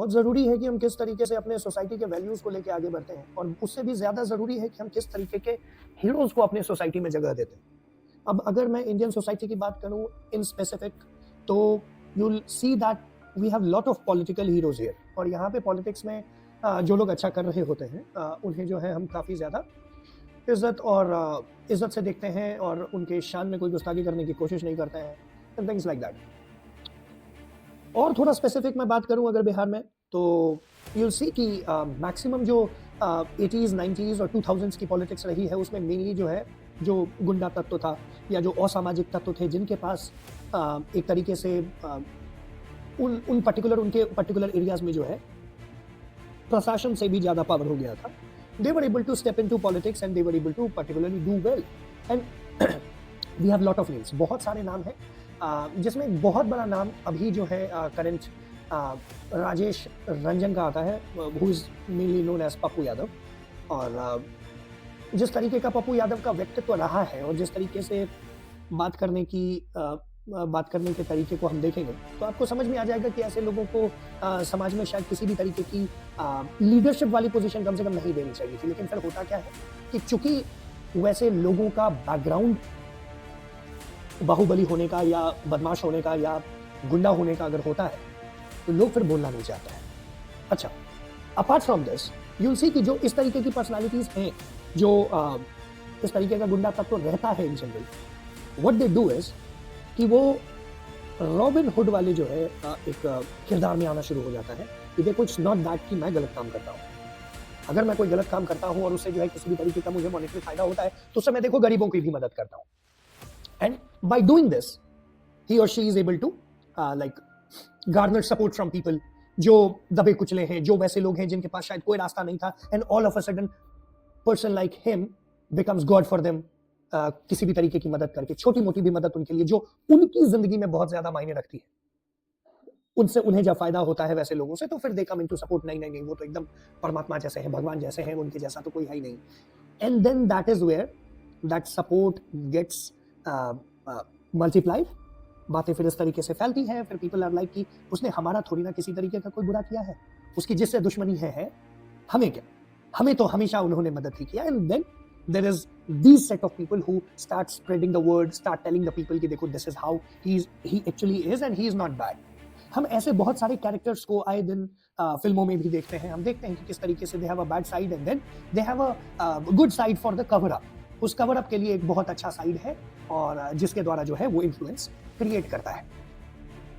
बहुत ज़रूरी है कि हम किस तरीके से अपने सोसाइटी के वैल्यूज़ को लेके आगे बढ़ते हैं, और उससे भी ज़्यादा ज़रूरी है कि हम किस तरीके के हीरोज़ को अपने सोसाइटी में जगह देते हैं। अब अगर मैं इंडियन सोसाइटी की बात करूँ इन स्पेसिफिक, तो you will see that we have lot of political heroes here, और यहाँ पे पॉलिटिक्स में जो लोग अच्छा कर रहे होते हैं उन्हें जो है हम काफ़ी ज़्यादा इज़्ज़त से देखते हैं, और उनके शान में कोई गुस्ताखी करने की कोशिश नहीं करते हैं, एंड थिंग्स लाइक दैट। और थोड़ा स्पेसिफिक मैं बात करूं अगर बिहार में, तो यू विल सी कि मैक्सिमम जो 80s 90s और 2000s की पॉलिटिक्स रही है, उसमें मेनली जो है जो गुंडा तत्व था या जो असामाजिक तत्व थे, जिनके पास एक तरीके से उनके पर्टिकुलर एरियाज में जो है प्रशासन से भी ज़्यादा पावर हो गया था, they were able to step into politics and they were able to particularly do well, and we have lot of names, बहुत सारे नाम हैं, जिसमें एक बहुत बड़ा नाम अभी जो है करंट राजेश रंजन का आता है, who is mainly known as Pappu Yadav. और जिस तरीके का पप्पू यादव का व्यक्तित्व रहा है और जिस तरीके से बात करने के तरीके को हम देखेंगे, तो आपको समझ में आ जाएगा कि ऐसे लोगों को समाज में शायद किसी भी तरीके की लीडरशिप वाली पोजीशन कम से कम नहीं देनी चाहिए थी। लेकिन फिर होता क्या है कि चूंकि वैसे लोगों का बैकग्राउंड बाहुबली होने का या बदमाश होने का या गुंडा होने का अगर होता है, तो लोग फिर बोलना नहीं चाहते हैं। अच्छा, apart from this you will सी कि जो इस तरीके की पर्सनालिटीज हैं, जो इस तरीके का गुंडा तत्व तो रहता है in general, what they do is कि वो रॉबिन हुड वाले जो है एक किरदार में आना शुरू हो जाता है कि देखो इट्स नॉट दैट कि मैं गलत काम करता हूँ। अगर मैं कोई गलत काम करता हूँ और उससे जो है किसी भी तरीके का मुझे मॉनेटरी फायदा होता है, तो उससे मैं देखो गरीबों की भी मदद करता हूँ, and by doing this he और she is able to like garner support from people जो दबे कुचले हैं, जो वैसे लोग हैं जिनके पास शायद कोई रास्ता नहीं था, and all of a sudden person like him becomes God for them, किसी भी तरीके की मदद करके, छोटी मोटी भी मदद उनके लिए जो उनकी जिंदगी में बहुत ज्यादा मायने रखती है, उनसे उन्हें जब फायदा होता है वैसे लोगों से, तो फिर दे कम इनटू सपोर्ट। नहीं नहीं नहीं, वो तो एकदम परमात्मा जैसे हैं, भगवान जैसे हैं, उनके जैसा तो कोई है ही नहीं। And then that is where that support gets multiplied. बातें फिर इस तरीके से फैलती हैं, फिर पीपल आर लाइक कि उसने हमारा थोड़ी ना किसी तरीके का कोई बुरा किया है, उसकी जिससे दुश्मनी है हमें क्या, हमें तो हमेशा उन्होंने मदद ही किया। And then there is these set of people who start spreading the word, start telling the people कि देखो this is how he actually is and he is not bad। हम ऐसे बहुत सारे कैरेक्टर्स को आए दिन फिल्मों में भी देखते हैं। हम देखते हैं कि किस तरीके से they have a bad side and then they have a good side for the cover up। उस कवर अप के लिए एक बहुत अच्छा साइड है, और जिसके द्वारा जो है वो इन्फ्लुएंस क्रिएट करता है।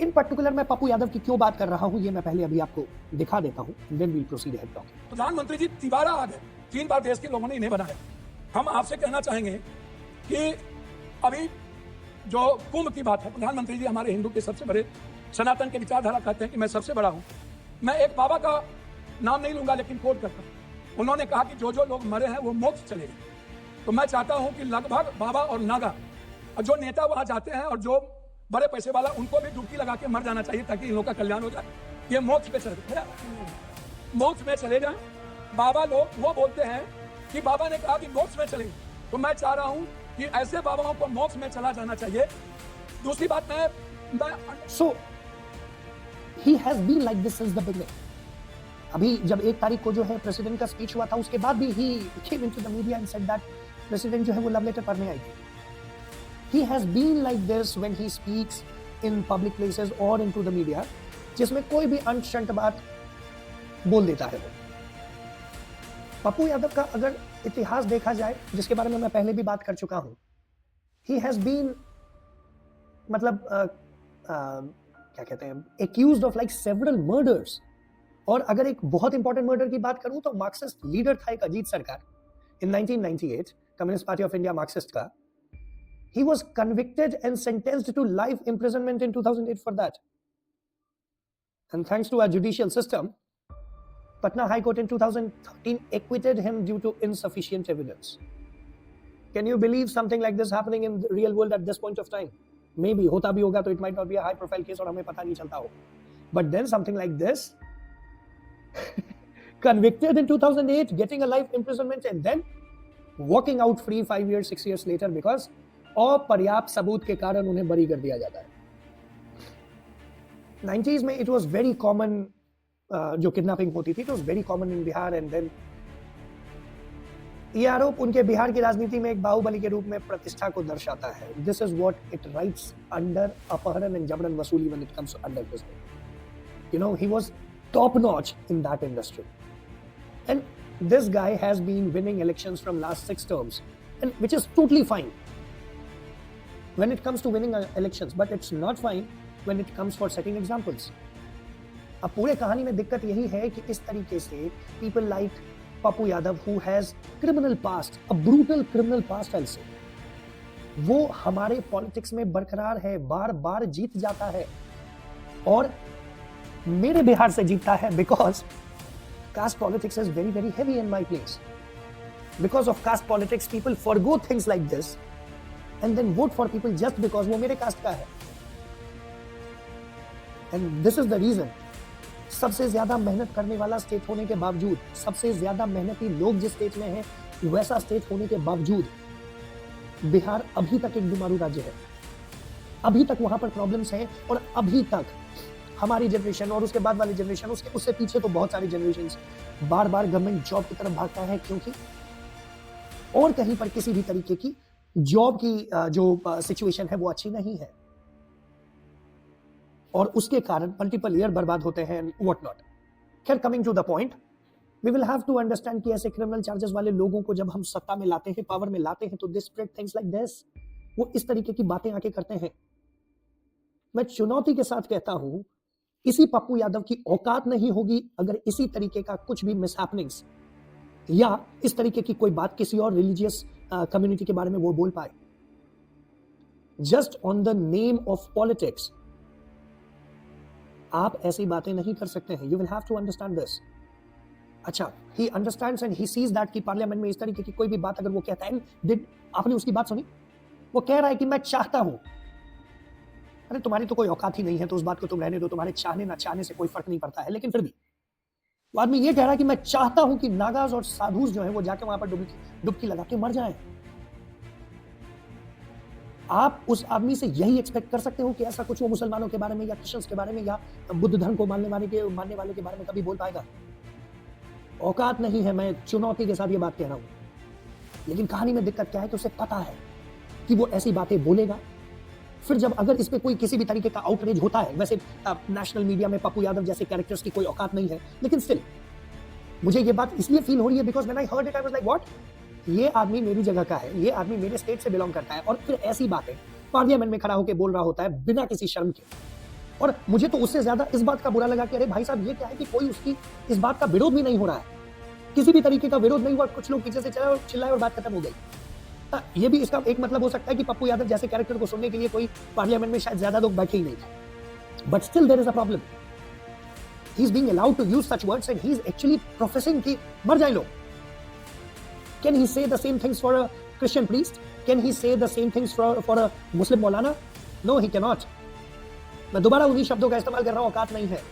इन पर्टिकुलर मैं पप्पू यादव की क्यों बात कर रहा हूँ, ये मैं पहले अभी आपको दिखा देता हूँ, then we'll proceed ahead talking। प्रधानमंत्री जी तिबारा आ गए, 3 बार देश के लोगों ने इन्हें बनाया। हम आपसे कहना चाहेंगे कि अभी जो कुंभ की बात है, प्रधानमंत्री जी हमारे हिंदू के सबसे बड़े सनातन के विचारधारा कहते हैं कि मैं सबसे बड़ा हूं। मैं एक बाबा का नाम नहीं लूंगा लेकिन कोट करता हूं। उन्होंने कहा कि जो जो लोग मरे हैं वो मोक्ष चले गए। तो मैं चाहता हूं कि लगभग बाबा और नागा और जो नेता वहां जाते हैं और जो बड़े पैसे वाला, उनको भी डुबकी लगा के मर जाना चाहिए ताकि इन लोगों का कल्याण हो जाए। ये मोक्ष पे चले, मोक्ष में चले जाए। बाबा लोग वो बोलते हैं कि बाबा ने कहा कि मोक्ष में चलेंगे, तो मैं चाह रहा हूं कि ऐसे बाबाओं को मोक्ष में चला जाना चाहिए। दूसरी बात so he has been like this since the beginning. अभी जब 1 तारीख को जो है प्रेसिडेंट का स्पीच हुआ था, उसके बाद भी he came into the media and said that president जो है वो लव लेटर पढ़ने आई थी। He has been like this when he speaks in public places और इनटू द मीडिया, जिसमें कोई भी अंशंट बात बोल देता है वो। पप्पू यादव का अगर इतिहास देखा जाए, जिसके बारे में मैं पहले भी बात कर चुका हूं, ही हैज बीन मतलब क्या कहते हैं, accused of like several murders. और अगर एक बहुत इंपॉर्टेंट मर्डर की बात करूं तो मार्क्सिस्ट लीडर था एक Ajit Sarkar in 1998, communist party of India marxist का। He was convicted and sentenced to life imprisonment in 2008 for that, and thanks to our judicial system, Patna High Court in 2013 acquitted him due to insufficient evidence. Can you believe something like this happening in the real world at this point of time? Maybe होता भी होगा तो it might not be a high profile case और हमें पता नहीं चलता हो. But then something like this, convicted in 2008, getting a life imprisonment and then walking out free 5 years, 6 years later because अपर्याप्त सबूत के कारण उन्हें बरी कर दिया जाता है। 90s में it was very common जो किडनैपिंग होती थी, तो वेरी कॉमन इन बिहार। एंड देन ये आरोप उनके बिहार की राजनीति में एक बाहुबली के रूप में प्रतिष्ठा को दर्शाता है। This is what it writes under अपहरण एंड जबरन वसूली when it comes to under business. You know, he was top notch in that industry, and this guy has been winning elections from last 6 terms, and which is totally fine when it comes to winning elections, but it's not fine when it comes for setting examples. अब पूरे कहानी में दिक्कत यही है कि इस तरीके से people like Pappu Yadav who has criminal past, a brutal criminal past also, वो हमारे पॉलिटिक्स में बरकरार है, बार बार जीत जाता है, और मेरे बिहार से जीतता है because caste politics is very very heavy in my place. Because of caste politics, people forgo things like this and then vote for people just because वो मेरे कास्ट का है. And this is the reason, सबसे ज्यादा मेहनत करने वाला state होने के बावजूद, सबसे ज्यादा मेहनती लोग जिस स्टेट में हैं, वैसा स्टेट होने के बावजूद बिहार अभी तक एक बीमारू राज्य है. अभी तक वहां पर प्रॉब्लम्स हैं, और अभी तक हमारी जनरेशन और उसके बाद वाली जनरेशन, उससे पीछे तो बहुत सारी जनरेशंस बार बार गवर्नमेंट जॉब की तरफ भागता है, क्योंकि और कहीं पर किसी भी तरीके की जॉब की जो सिचुएशन है वो अच्छी नहीं है, और उसके कारण मल्टीपल ईयर बर्बाद होते हैं व्हाट नॉट. खैर, coming to the point, we will have to understand कि ऐसे क्रिमिनल चार्जेस वाले लोगों को जब हम सत्ता में लाते हैं, पावर में लाते हैं, तो they spread things like this. वो इस तरीके की बातें आके करते हैं. मैं चुनौती के साथ कहता हूं, इसी पप्पू यादव की औकात नहीं होगी अगर इसी तरीके का कुछ भी मिसहैपनिंग्स या इस तरीके की कोई बात किसी और रिलीजियस कम्युनिटी के बारे में वो बोल पाए, just on the name of politics. आप ऐसी बातें नहीं कर सकते हैं. You will have to understand this. अच्छा, he understands and he sees that कि पार्लियामेंट में इस तरीके की कोई भी बात अगर वो कहता है, आपने उसकी बात सुनी, वो कह रहा है कि मैं चाहता हूं. अरे तुम्हारी तो कोई औकात ही नहीं है, तो उस बात को तुम रहने दो. तुम्हारे चाहने ना चाहने से कोई फर्क नहीं पड़ता है. लेकिन फिर भी वो आदमी ये कह रहा है कि मैं चाहता हूं कि नागाज और साधुज जो है वो जाके वहां पर डुबकी लगा के मर जाएं. आप उस आदमी से यही एक्सपेक्ट कर सकते हो कि ऐसा कुछ वो मुसलमानों के बारे में या क्रिश्चियंस के बारे में या बुद्ध धर्म को मानने वाले के बारे में कभी बोल पाएगा? औकात नहीं है. मैं चुनौती के साथ ये बात कह रहा हूं. लेकिन कहानी में दिक्कत क्या है कि उसे पता है कि वो ऐसी बातें बोलेगा. फिर जब अगर इस पे कोई किसी भी तरीके का आउटरीच होता है, वैसे नेशनल मीडिया में पप्पू यादव जैसे कैरेक्टर्स की कोई औकात नहीं है, लेकिन स्टिल मुझे ये बात इसलिए फील हो रही है because when I heard it I was like what, ये आदमी मेरी जगह का है, ये आदमी मेरे स्टेट से बिलोंग करता है, और फिर ऐसी बातें पार्लियामेंट में खड़ा होकर बोल रहा होता है बिना किसी शर्म के. और मुझे तो उससे ज्यादा इस बात का बुरा लगा कि अरे भाई साहब, ये क्या है कि कोई उसकी इस बात का विरोध भी नहीं हो रहा है, किसी भी तरीके का विरोध नहीं हुआ. कुछ लोग पीछे से चिल्लाए और बात खत्म हो गई. ये भी इसका एक मतलब हो सकता है कि पप्पू यादव जैसे कैरेक्टर को सुनने के लिए कोई पार्लियामेंट में शायद ज्यादा लोग बैठे ही नहीं थे. But still there is a problem. He is being allowed to use such words and he is actually professing कि मर जाए लोग. Can he say the same things for a Christian priest? Can he say the same things for a Muslim maulana? No, he can not. मैं दोबारा उन्हीं शब्दों का इस्तेमाल कर रहा हूं, औकात नहीं है.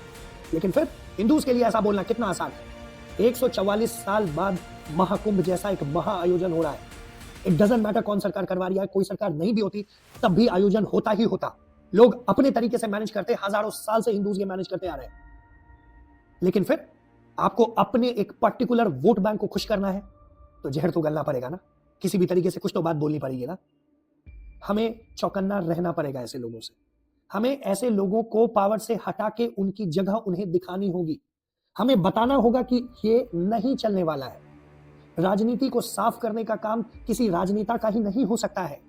लेकिन फिर हिंदूज के लिए ऐसा बोलना कितना आसान है. 144 साल बाद महाकुंभ जैसा एक महा आयोजन हो रहा है. इट डजंट मैटर कौन सरकार करवा रही है, कोई सरकार नहीं भी होती तब भी आयोजन होता ही होता. लोग अपने तरीके से मैनेज करते, हजारों साल से हिंदूज ये मैनेज करते आ रहे हैं. लेकिन फिर आपको अपने एक पर्टिकुलर वोट बैंक को खुश करना है तो जहर तो गलना पड़ेगा ना. किसी भी तरीके से कुछ तो बात बोलनी पड़ेगी ना. हमें चौकन्ना रहना पड़ेगा ऐसे लोगों से. हमें ऐसे लोगों को पावर से हटा के उनकी जगह उन्हें दिखानी होगी. हमें बताना होगा कि ये नहीं चलने वाला है. राजनीति को साफ करने का काम किसी राजनेता का ही नहीं हो सकता है.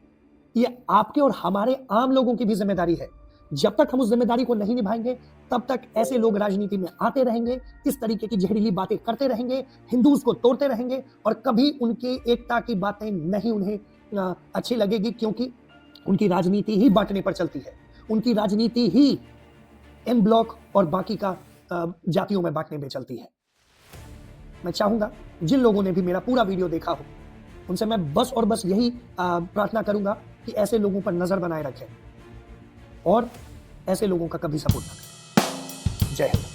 ये आपके और हमारे आम लोगों की भी जिम्मेदारी है. जब तक हम उस जिम्मेदारी को नहीं निभाएंगे तब तक ऐसे लोग राजनीति में आते रहेंगे, इस तरीके की जहरीली बातें करते रहेंगे, हिंदूज को तोड़ते रहेंगे, और कभी उनकी एकता की बातें नहीं उन्हें अच्छी लगेगी, क्योंकि उनकी राजनीति ही बांटने पर चलती है. उनकी राजनीति ही एम ब्लॉक और बाकी का जातियों में बांटने में चलती है. मैं चाहूंगा जिन लोगों ने भी मेरा पूरा वीडियो देखा हो, उनसे मैं बस और बस यही प्रार्थना करूंगा कि ऐसे लोगों पर नजर बनाए रखें और ऐसे लोगों का कभी सपोर्ट ना करें. जय हिंद.